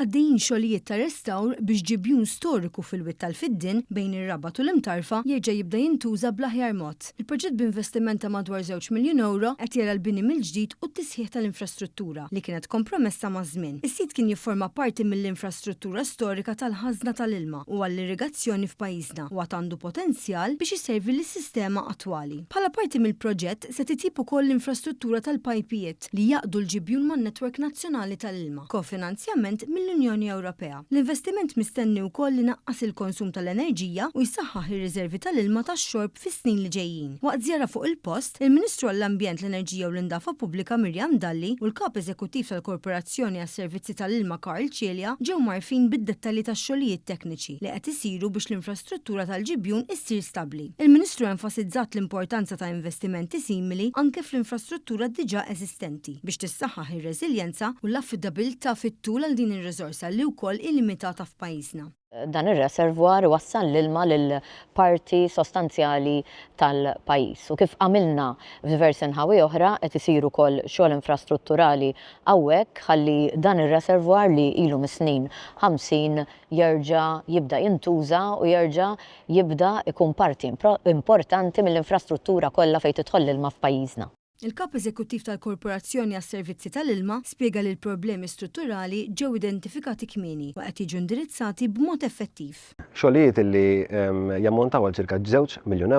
Għaddejjin xogħlijiet ta' restawr biex ġibjun storiku fil-witt tal-Fiddin bejn ir-Rabat u l-Imtarfa jerġa' jibda jintuża bl-aħjar mod. Il-proġett b'investiment ta' madwar €2 miljun qed jara l-bini mill-ġdid u t-tisħiħ tal-infrastruttura li kienet kompromessa maż-żmien. Is-sit kien jifforma parti mill-infrastruttura storika tal-ħażna tal-ilma u għall-irrigazzjoni f'pajjiżna u għad għandu potenzjal biex iservi lis-sistema attwali. Bħala parti mill-proġett se titjib ukoll l-infrastruttura tal-pajpijiet li jaqdu l-ġibjun man-Netwerk Nazzjonali tal-Ilma, kofinanzjament mill-Unjoni Ewropea. L-investiment mistenni wkoll li naqqas il-konsum tal-enerġija u jsaħħaħ ir-riservi tal-ilma tax-xorb fis-snin li ġejjin. Waqt żjara fuq il-post, il-Ministru għall-Ambjent, l-Enerġija u l-Indafa Pubblika Mirjam Dalli u l-Kap Eżekuttiv tal-Korporazzjoni għas-Servizzi tal-Ilma Karl Cielja ġew marfin bid-dettalji tax-xogħlijiet tekniċi li qed isiru biex l-infrastruttura tal-ġibjun issir stabbli. Il-Ministru enfasizzat l-importanza ta' investimenti simili anke fl-infrastruttura diġà eżistenti biex tissaħħaħ ir-reżiljenza u l-affidabilità fit-tul għal din ir-riżorsa li wkoll illimitata f'pajjiżna. Dan ir-reservwar wassal l-ilma lill-parti sostanzjali tal-pajjiż. U kif għamilna f'diversi nħawi oħra qed isiru wkoll xogħol infrastrutturali hawnhekk ħalli dan ir-reservwar li ilu mis-snin 50 jerġa' jibda jintuża u jerġa' jibda ikun parti importanti mill-infrastruttura kollha fejn tidħol l-ilma f'pajjiżna. Il-Kap Eżekuttiv tal-Korporazzjoni għas-Servizzi tal-Ilma spjega li l-problemi strutturali ġew identifikati kmieni u qed jiġu indirizzati b'mod effettiv. Xogħlijiet li jammontaw għal ċirka €2 miljun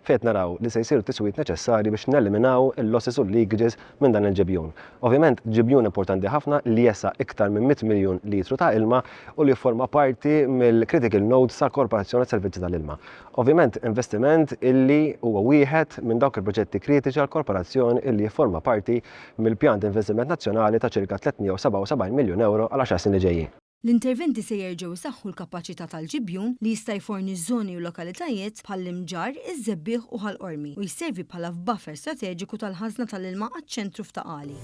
fejn naraw li se jsiru tiswiet neċessarji biex neliminaw il-losses u l-leakages minn dan il-ġibjun. Ovvjament ġibjun importanti ħafna li jessa iktar minn 100 miljun litru ta' ilma u li jforma parti mill-critical nodes tal-Korporazzjoni għas-Servizzi tal-Ilma. Ovvjament investiment illi huwa wieħed minn dawk il-proġetti kritiċi għall-Korporazzjoni illi jifforma parti mill-pjan ta' investiment nazzjonali ta' ċirka €377 miljun għal 10 snin li ġejjin. L-interventi se jerġgħu jsaħħu l-kapaċità tal-ġibjun li jista' jforni żoni u lokalitajiet bħall-Imġar, iż-Żebbieħ u ħall-Qormi u jservi bħala buffer strateġiku tal-ħażna tal-ilma għaċ-ċentru f'Taqali.